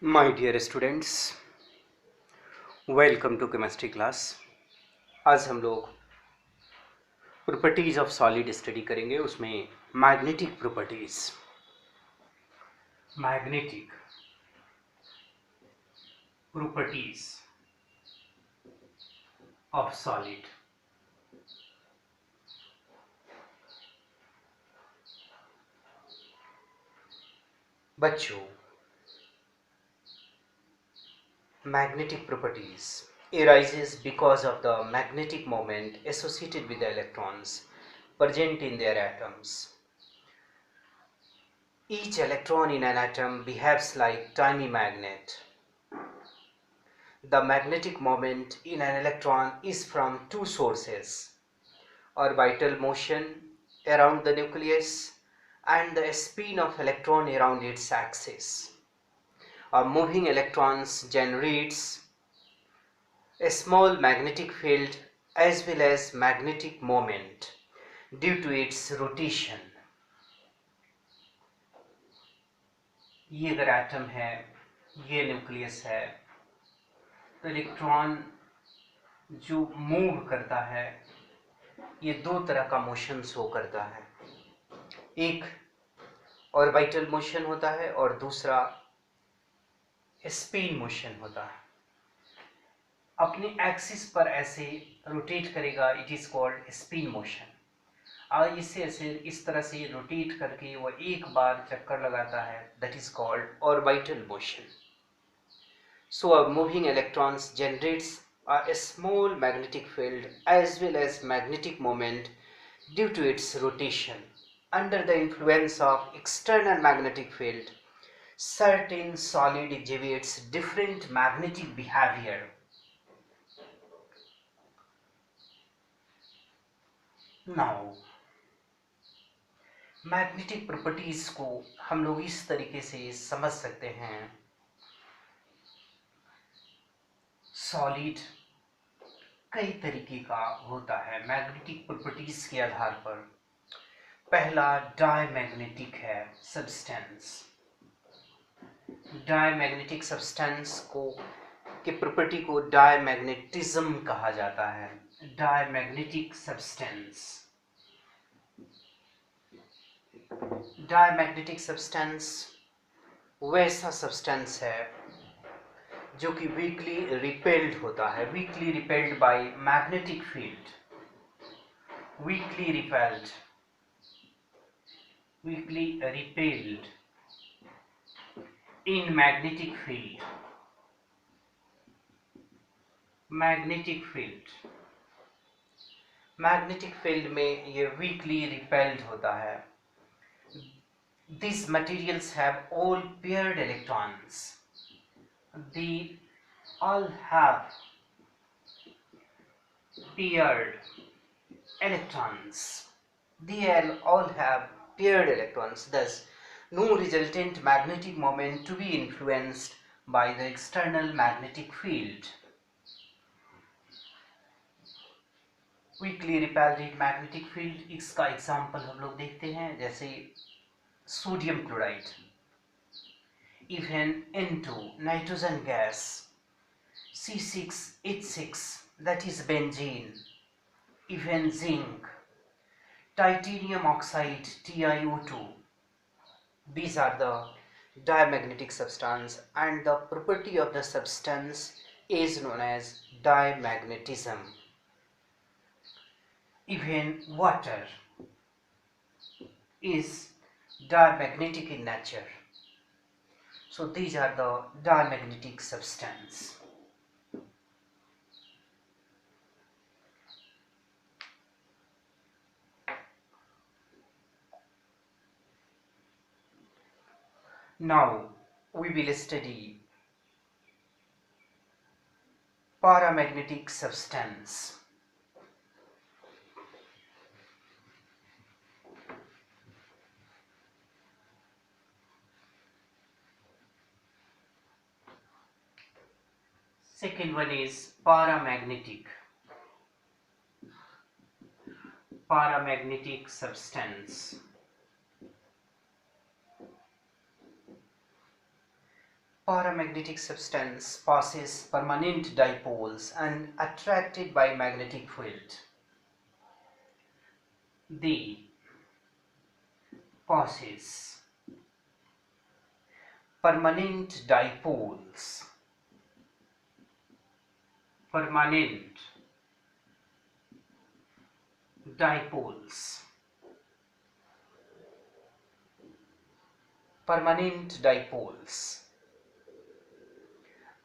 My dear students, welcome to chemistry class. आज हम लोग प्रॉपर्टीज ऑफ सॉलिड स्टडी करेंगे। उसमें magnetic properties, magnetic properties of solid. बच्चों, magnetic properties arises because of the magnetic moment associated with the electrons present in their atoms. Each electron in an atom behaves like tiny magnet. The magnetic moment in an electron is from two sources: orbital motion around the nucleus and the spin of electron around its axis. A moving electron generates a small magnetic field as well as magnetic moment due to its rotation. ये अगर atom है, ये nucleus है, तो electron जो move करता है ये दो तरह का मोशन शो करता है। एक ऑर्बिटल मोशन होता है और दूसरा स्पिन मोशन होता है। अपने एक्सिस पर ऐसे रोटेट करेगा, it is called spin motion. और इससे ऐसे इस तरह से रोटेट करके वो एक बार चक्कर लगाता है, that is called orbital motion. So a moving electrons generates a small magnetic field as well as magnetic moment due to its rotation. Under the influence of external magnetic field, certain solid exhibits different magnetic behavior. Now, magnetic properties को हम लोग इस तरीके से समझ सकते हैं। Solid कई तरीके का होता है मैग्नेटिक प्रॉपर्टीज के आधार पर। पहला डायमैग्नेटिक है सब्सटेंस। डायमैग्नेटिक सब्सटेंस को की प्रॉपर्टी को डायमैग्नेटिज्म कहा जाता है। डायमैग्नेटिक सब्सटेंस, डायमैग्नेटिक सब्सटेंस वैसा सब्सटेंस है जो कि वीकली रिपेल्ड होता है, weekly repelled by magnetic field, weekly repelled, weekly repelled in magnetic field, magnetic field, magnetic field में ये वीकली रिपेल्ड होता है। These materials have all paired electrons. They all have paired electrons. They all have paired electrons. Thus, no resultant magnetic moment to be influenced by the external magnetic field. Weakly repelled magnetic field, इसका example हम लोग देखते हैं, जैसे sodium chloride, even N2 nitrogen gas, C6H6 that is benzene, even zinc, titanium oxide TiO2. These are the diamagnetic substance and the property of the substance is known as diamagnetism. Even water is diamagnetic in nature. So these are the diamagnetic substance. Now we will study paramagnetic substance. Second one is paramagnetic. Paramagnetic substance. Paramagnetic substance passes permanent dipoles and attracted by magnetic field. The passes permanent dipoles, permanent dipoles, permanent dipoles,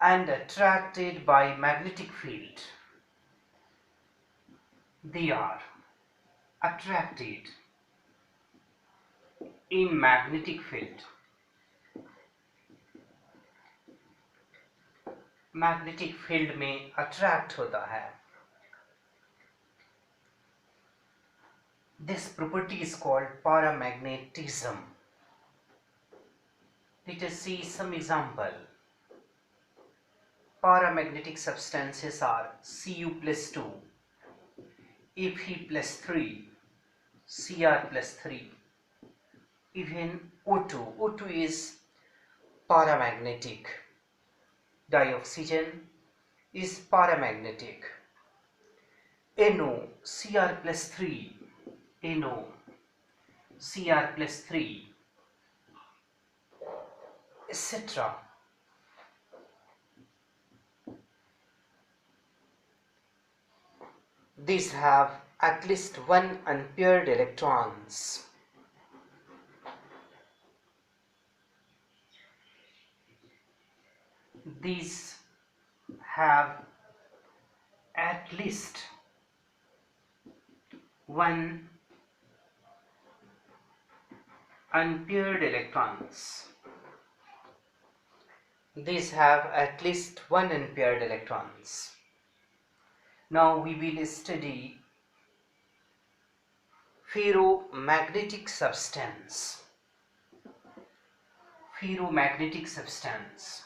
and attracted by magnetic field. They are attracted in magnetic field. Magnetic field में attract होता है. This property is called paramagnetism. Let us see some example. Paramagnetic substances are Cu plus 2, Fe plus 3, Cr plus 3, even O2. O2 is paramagnetic. Dioxygen is paramagnetic. NO, Cr plus 3, NO, Cr plus 3, etc. These have at least one unpaired electrons. These have at least one unpaired electrons. These have at least one unpaired electrons. Now we will study ferromagnetic substance. Ferromagnetic substance.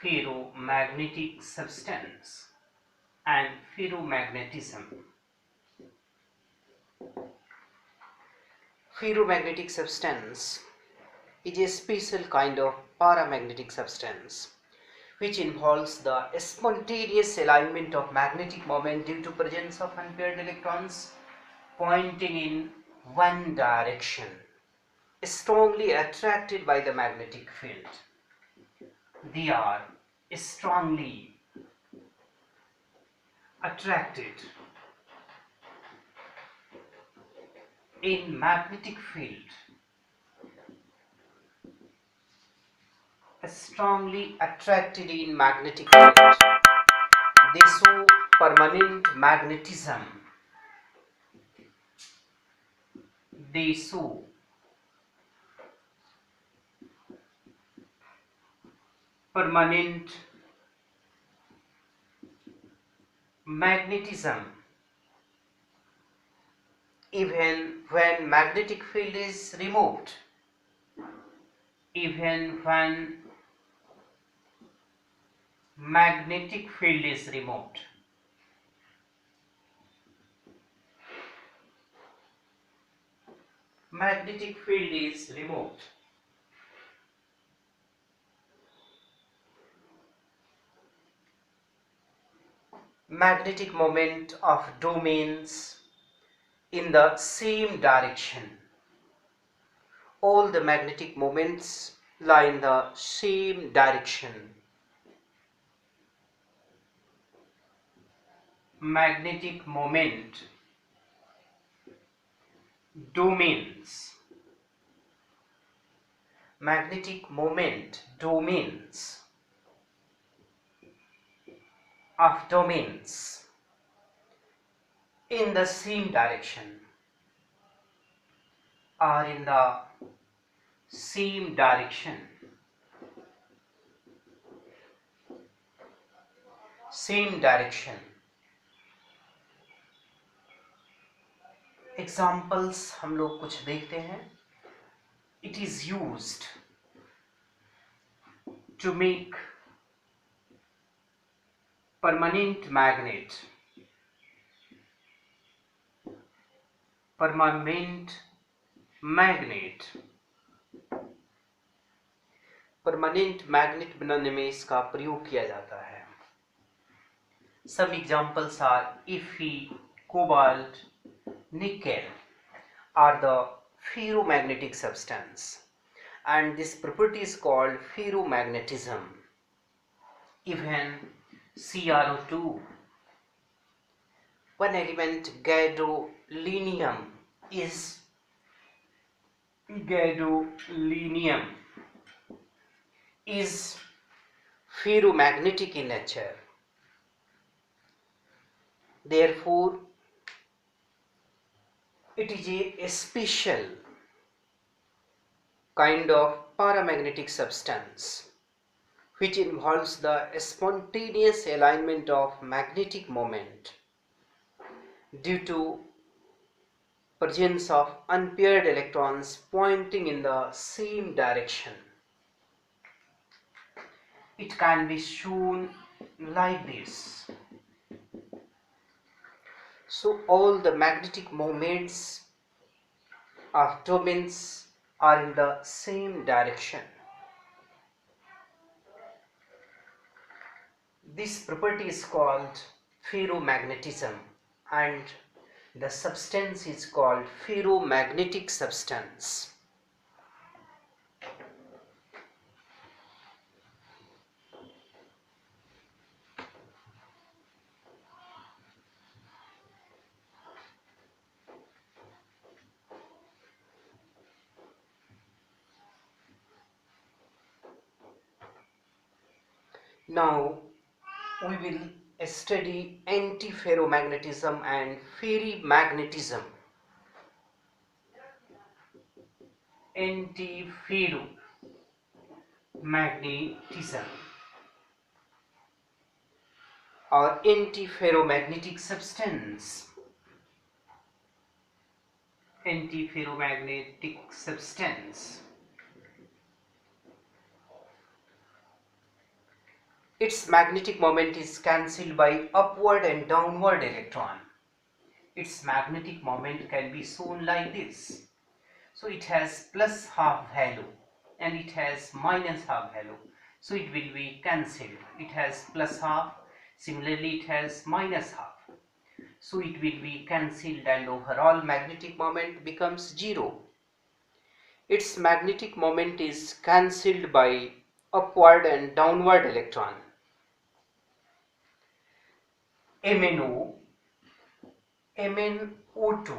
Ferromagnetic substance and ferromagnetism. Ferromagnetic substance is a special kind of paramagnetic substance which involves the spontaneous alignment of magnetic moment due to presence of unpaired electrons pointing in one direction, strongly attracted by the magnetic field. They are strongly attracted in magnetic field, strongly attracted in magnetic field. They show permanent magnetism. They show permanent magnetism even when magnetic field is removed. Even when magnetic field is removed. Magnetic field is removed. Magnetic moment of domains in the same direction. All the magnetic moments lie in the same direction. Magnetic moment domains. Magnetic moment domains of domains in the same direction are in the same direction. Same direction. Examples हम लोग कुछ देखते हैं. It is used to make permanent magnet, permanent magnet, permanent magnet बनाने में इसका प्रयोग किया जाता है. Some examples are Fe, cobalt, nickel are the ferromagnetic substance, and this property is called ferromagnetism. Even CrO2, one element gadolinium is ferromagnetic in nature. Therefore, it is a special kind of paramagnetic substance which involves the spontaneous alignment of magnetic moment due to presence of unpaired electrons pointing in the same direction. It can be shown like this. So all the magnetic moments of domains are in the same direction. This property is called ferromagnetism, and the substance is called ferromagnetic substance. Now we will study antiferromagnetism and ferrimagnetism. Antiferromagnetism or antiferromagnetic substance. Antiferromagnetic substance. Its magnetic moment is cancelled by upward and downward electron. Its magnetic moment can be shown like this. So it has plus half value and it has minus half value. So it will be cancelled. It has plus half, similarly it has minus half. So it will be cancelled and overall magnetic moment becomes 0. Its magnetic moment is cancelled by upward and downward electron. MnO, MnO2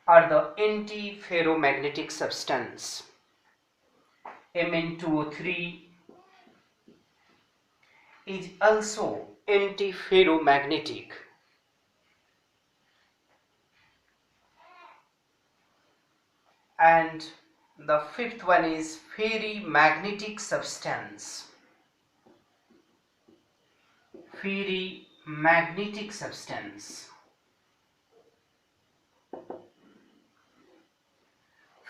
are the antiferromagnetic substance. Mn2O3 is also antiferromagnetic. And the fifth one is ferrimagnetic substance. Ferrimagnetic substance.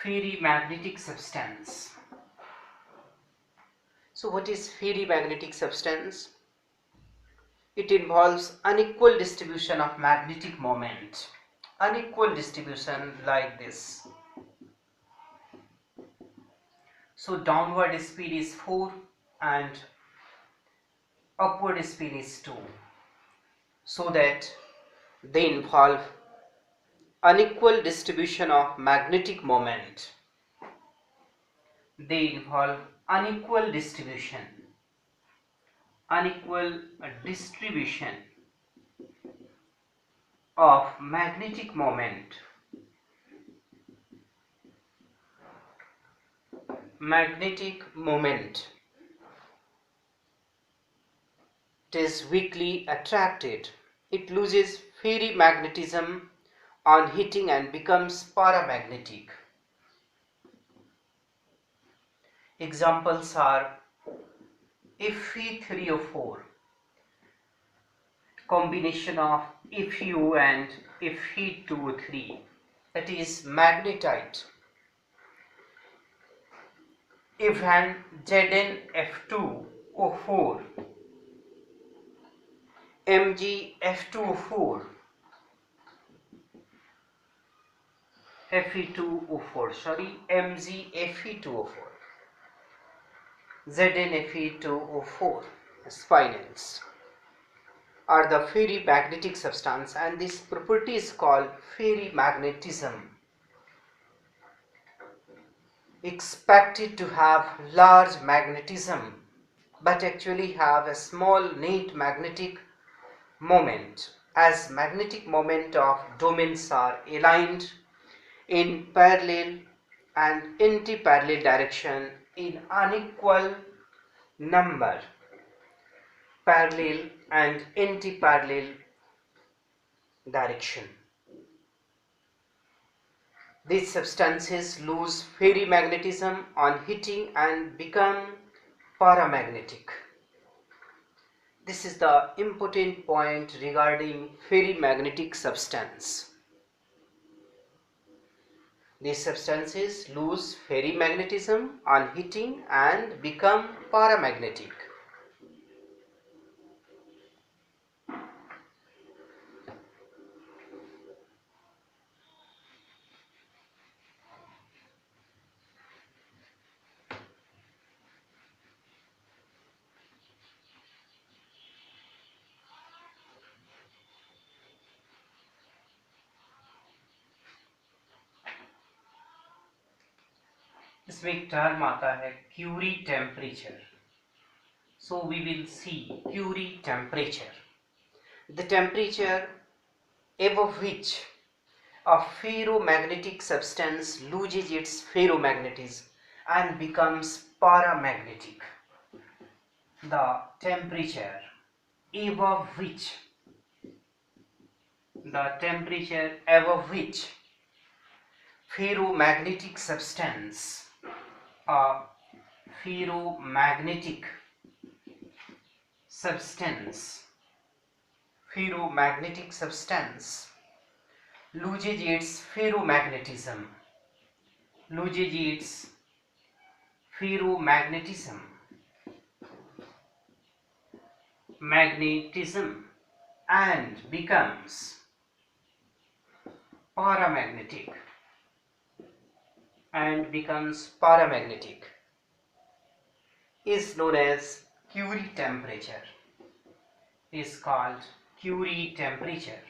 Ferrimagnetic substance. So what is ferrimagnetic substance? It involves unequal distribution of magnetic moment. Unequal distribution like this. So downward speed is 4 and upward speed is 2. So that they involve unequal distribution of magnetic moment. They involve unequal distribution of magnetic moment. Magnetic moment. It is weakly attracted. It loses ferrimagnetism on heating and becomes paramagnetic. Examples are Fe3O4, combination of FeO and Fe2O3, that is magnetite. if an ZnF2O4 MgF2O4 Fe2O4 sorry MgFe2O4 ZnFe2O4 spinels are the ferrimagnetic substance, and this property is called ferrimagnetism. Expected to have large magnetism but actually have a small net magnetic moment, as magnetic moment of domains are aligned in parallel and anti-parallel direction in unequal number, parallel and anti-parallel direction. These substances lose ferrimagnetism on heating and become paramagnetic. This is the important point regarding ferrimagnetic substance. These substances lose ferrimagnetism on heating and become paramagnetic. इसमें एक term आता है Curie temperature. So we will see Curie temperature, the temperature above which a ferromagnetic substance loses its ferromagnetism and becomes paramagnetic. The temperature above which ferromagnetic substance, a ferromagnetic substance loses its ferromagnetism, and becomes paramagnetic is known as Curie temperature, is called Curie temperature.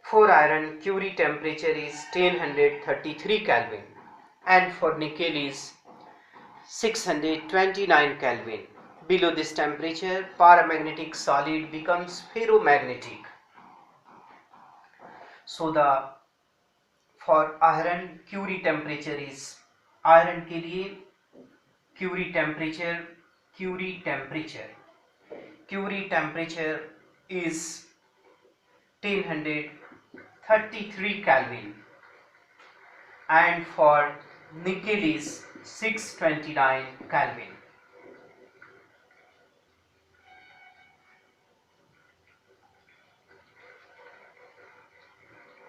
For iron, Curie temperature is 1033 Kelvin and for nickel is 629 Kelvin. Below this temperature, paramagnetic solid becomes ferromagnetic. So for iron, Curie temperature is, iron के लिए Curie temperature is 1033 Kelvin and for nickel is 629 Kelvin.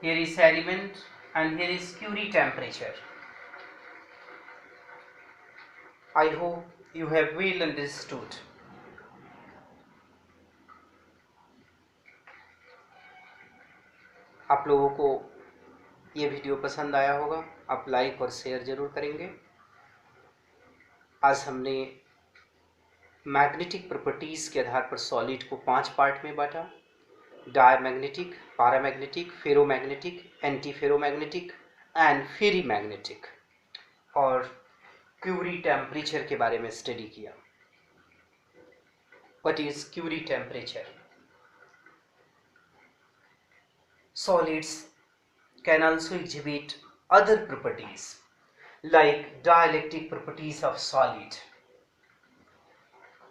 Here is element and here is Curie temperature. I hope you have well understood. आप लोगों को ये video पसंद आया होगा, आप लाइक और शेयर जरूर करेंगे. आज हमने मैग्नेटिक प्रॉपर्टीज के आधार पर सॉलिड को 5 पार्ट में बांटा: diamagnetic, paramagnetic, ferromagnetic, anti ferromagnetic and ferrimagnetic, और क्यूरी टेम्परेचर के बारे में स्टडी किया. What is Curie temperature? Solids can also exhibit other properties like dielectric properties of solid.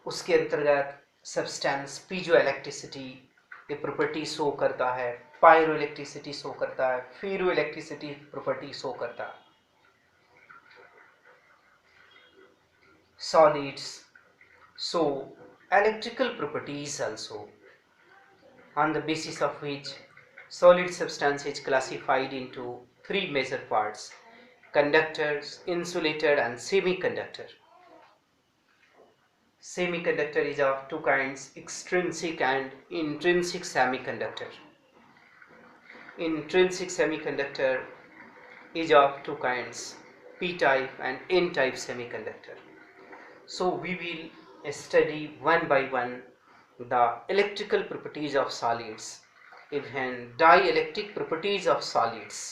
उसके अंतर्गत सब्सटेंस पीजोइलेक्ट्रिसिटी ये प्रॉपर्टी शो करता है, पायरोइलेक्ट्रिसिटी शो करता है, फेरोइलेक्ट्रिसिटी प्रॉपर्टी शो करता है. Solids show electrical properties also, on the basis of which solid substance is classified into three major parts: conductors, insulator, and semiconductor. Semiconductor is of two kinds: extrinsic and intrinsic semiconductor. Intrinsic semiconductor is of two kinds: p-type and n-type semiconductor. So we will study one by one the electrical properties of solids, even dielectric properties of solids.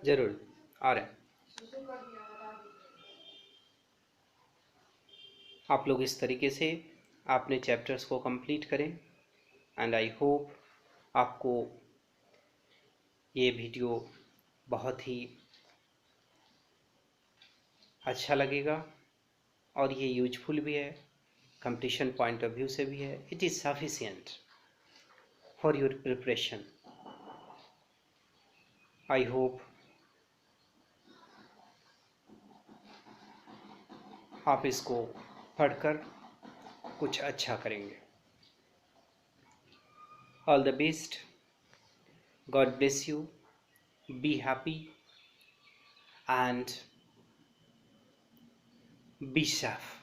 जरूर आ रहे हैं आप लोग। इस तरीके से अपने chapters को कंप्लीट करें एंड आई होप आपको ये वीडियो बहुत ही अच्छा लगेगा और ये यूजफुल भी है, कंपटीशन पॉइंट ऑफ व्यू से भी है। It is sufficient for your preparation. I hope आप इसको पढ़कर कुछ अच्छा करेंगे। All the best, God bless you, be happy and be safe.